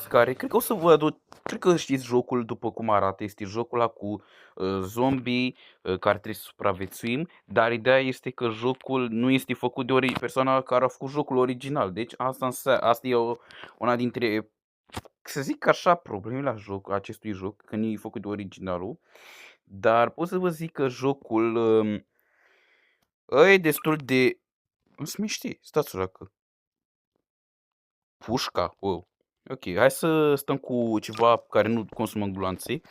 care, cred că o să vă aduc, cred că știți jocul după cum arată, este jocul ăla cu zombie care trebuie să supraviețuim, dar ideea este că jocul nu este făcut de persoana care a făcut jocul original, deci asta e una dintre, să zic așa, problemele la acestui joc, că nu e făcut de originalul, dar pot să vă zic că jocul e destul de... Nu se miști, stați o că pușca, wow. Ok, hai să stăm cu ceva care nu consumă gloanțe.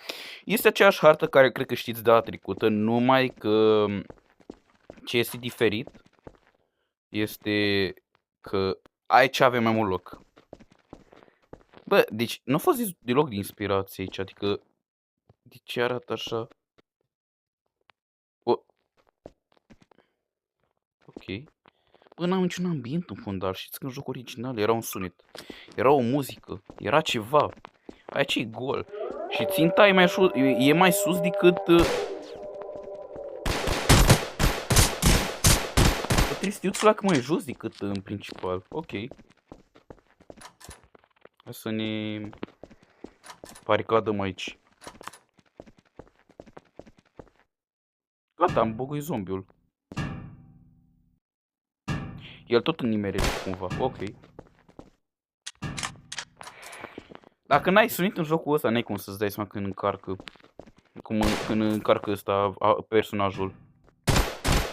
Este aceeași hartă care cred că știți data trecută, numai că ce este diferit este că aici avem mai mult loc. Bă, deci nu a fost deloc de inspirație aici, adică de ce arată așa? Ok. Bă, n-am niciun ambient în fond, dar știți că în jocul original era un sunet, era o muzică, era ceva. Aici e gol. Și ținta e mai sus decât... Tristiuțul ăla că mai jos decât în principal. Ok. Hai să ne baricadăm aici. Gata, am băguit zombiul. El tot în nimerele cumva. Ok. Dacă n-ai sunet în jocul ăsta, n-ai cum să-ți dai seama când încarcă. Când încarcă ăsta personajul.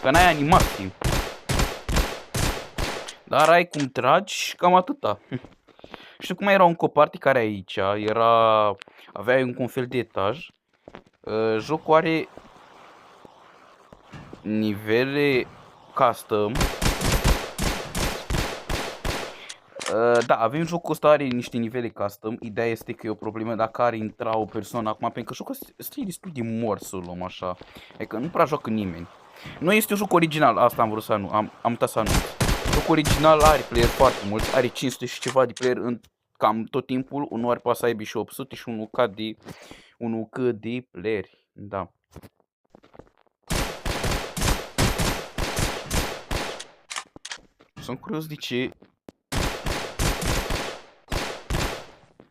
Că n-ai animații. Dar ai cum tragi și cam atâta. Știu cum era un coparty care aici avea un fel de etaj. Jocul are nivele custom. Da, avem jocul ăsta, are niște nivele custom. Ideea este că e o problemă dacă ar intra o persoană acum, pentru că jocul ăsta e destul de mort să luăm așa. Adică nu prea joacă nimeni. Nu este un joc original, asta am vrut să am uitat să anunț. Jocul original are player foarte mulți, are 500 și ceva de player în cam tot timpul. Unul ar poate să aibă și 800 și unul cât de playeri, da. Sunt curios de ce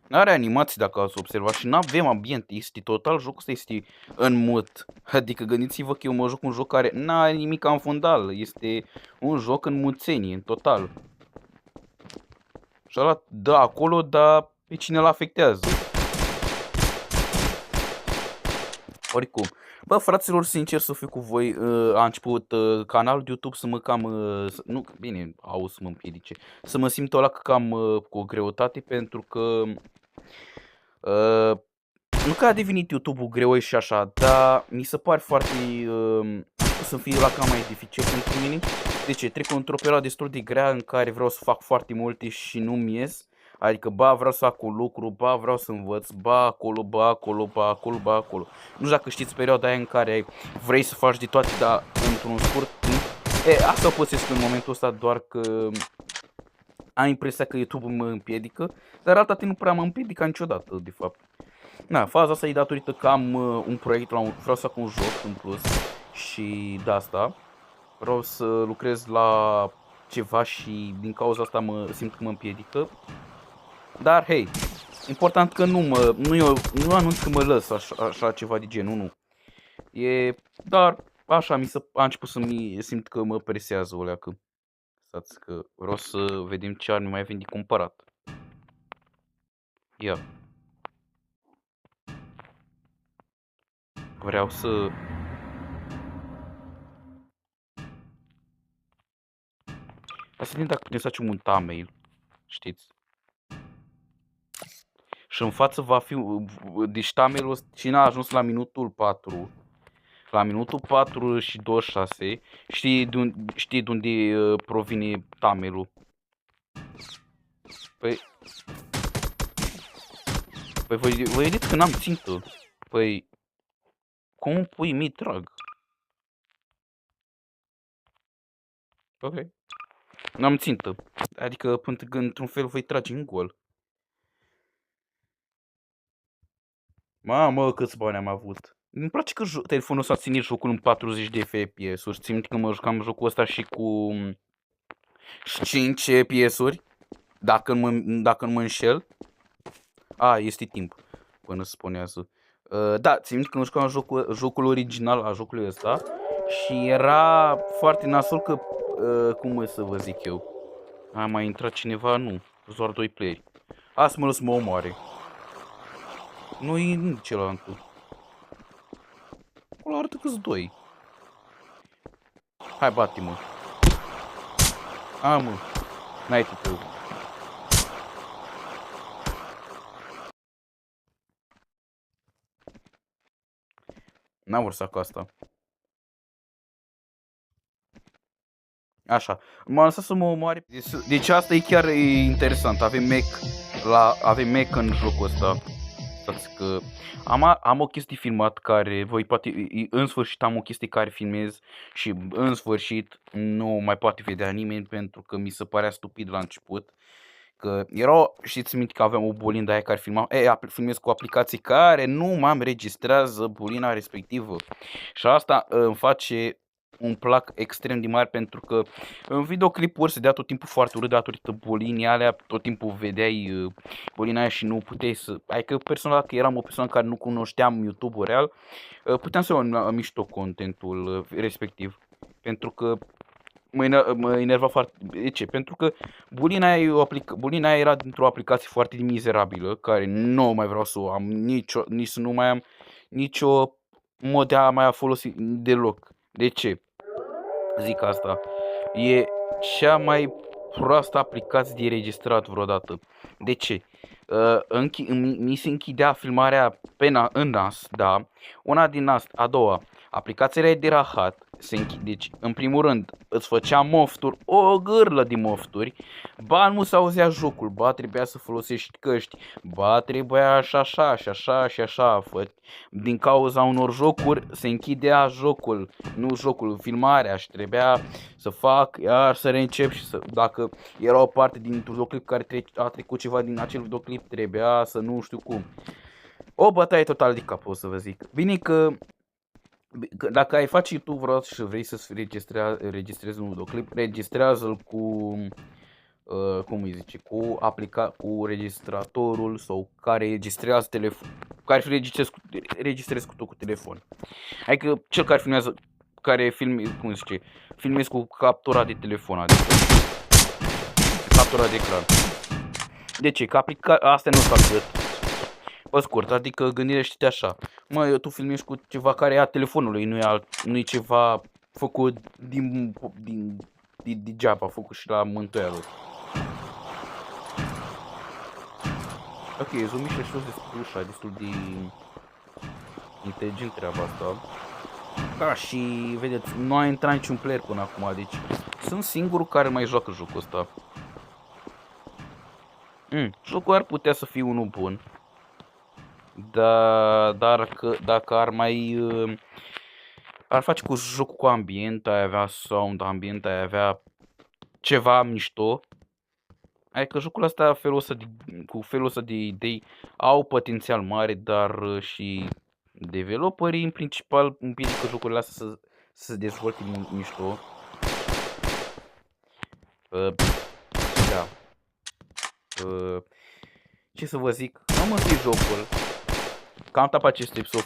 n-are animații, dacă ați observat, și n-avem ambient, este total, jocul ăsta este în mut. Adică gândiți-vă că eu mă joc un joc care n-are nimic în fundal, este un joc în muțenie, în total. Și ăla, da, acolo, dar pe cine îl afectează. Oricum, bă, fraților, sincer să fiu cu voi, a început canalul de YouTube să mă cam, nu, bine, au să mă împiedice, să mă simt ăla cam cu o greutate, pentru că nu că a devenit YouTube-ul greu și așa, dar mi se pare foarte, să fie la cam mai dificil pentru mine. De ce? Trec într-o perioadă destul de grea în care vreau să fac foarte multe și nu-mi ies. Adică, ba, vreau să fac un lucru, ba, vreau să învăț, ba, acolo, ba, acolo, ba, acolo, ba, acolo. Nu știu dacă știți perioada aia în care vrei să faci de toate, dar într-un scurt timp. Asta o pățesc în momentul ăsta, doar că am impresia că YouTube mă împiedică, dar alta nu prea mă împiedică niciodată, de fapt. Na, faza asta e datorită că am un proiect, vreau să fac un joc în plus și de asta vreau să lucrez la ceva și din cauza asta simt că mă împiedică. Dar, hei, important că nu anunț că mă lăs așa ceva de genul, nu. Dar așa a început să simt că mă presează o leacă. Stați că vreau să vedem ce arme mai avem de cumpărat. Ia. Vreau să... Hai să vedem dacă putem să facem un thumbnail. Știți? Și în față va fi... Deci thumbnail-ul, cine a ajuns la minutul 4. La minutul 4 și 26. Știi de unde provine thumbnail-ul? Păi vă vedeți că n-am țintă. Păi... Cum pui mi trag? Ok. N-am țintă. Adică până într-un fel voi trage în gol. Mamă, câți bani am avut. Îmi place că telefonul ăsta ține jocul în 40 de FPS-uri. Țin că mă jucam jocul ăsta și cu 5 FPS-uri. Dacă nu mă înșel. Este timp până se spunează. Da, țin minte că nu jucam jocul original al jocului ăsta și era foarte nasol că, cum să vă zic eu, a mai intrat cineva? Nu, doar 2 playeri. Asta mă lăs să mă omoare. Nu-i cealaltă. Acolo arată că-s 2. Hai, bate-mă. Mă, n-ai tu tău. N-am vărsat cu asta. Așa, m-a lăsat să mă omoare. Deci asta e chiar interesant. Avem mech în jocul ăsta. Stați că am o chestie filmat care voi poate, în sfârșit am o chestie care filmez și în sfârșit nu mai poate vedea nimeni pentru că mi se părea stupid la început. Că știți minte că aveam o bolină aia care filmez cu aplicații care nu mă înregistrează bolina respectivă. Și asta îmi face un plac extrem de mare pentru că în videoclipuri se dea tot timpul foarte urât datorită bolinii alea, tot timpul vedeai bolina aia și nu puteai să... Adică personal, că eram o persoană care nu cunoșteam YouTube-ul real, puteam să mă mișto contentul respectiv. Pentru că mă enerva foarte... De ce? Pentru că bulina aia era dintr-o aplicație foarte mizerabilă, care nu mai vreau să o am, nici să nu mai am nicio mod de a mai folosi deloc. De ce zic asta? E cea mai proastă aplicație de registrat vreodată. De ce? Mi se închidea filmarea în NAS, da, una din NAS, a doua, aplicația era de rahat, deci în primul rând îți făcea mofturi, o gârlă de mofturi, ba nu se auzea jocul, ba trebuia să folosești căști, ba trebuia așa, din cauza unor jocuri se închidea jocul, nu jocul, filmarea și trebuia să fac, iar să reîncep și dacă era o parte din videoclip care a trecut ceva din acel videoclip, trebuia să nu știu cum. O bătaie total de cap, o să vă zic. Bine că dacă ai face tu vreodată și vrei să registrezi un videoclip, registrează-l cu, cum îi zice, cu registratorul sau care registrează registrezi cu tot cu telefon. Adică cel care filmează, filmezi cu captura de telefon, adică captura de ecran. De ce? Că astea nu fac atât. Pe scurt, adică gândește-te așa. Tu filmezi cu ceva care ia telefonului, nu e ceva făcut din degeaba, făcut și la mântuială. Ok, zoom și destul de inteligent treaba asta. Da, și vedeți, nu a intrat niciun player până acum, deci sunt singurul care mai joacă jocul ăsta. Jocul ar putea să fie unul bun. Dar dacă ar face cu jocul cu ambient, ai avea sound ambient, ai avea ceva mișto. Adică jocul ăsta cu felul ăsta de idei au potențial mare, dar și developerii în principal împiedică jocurile astea să se dezvolte mișto. Da. Ce să vă zic, am închis jocul. Cam atât pe acest episod,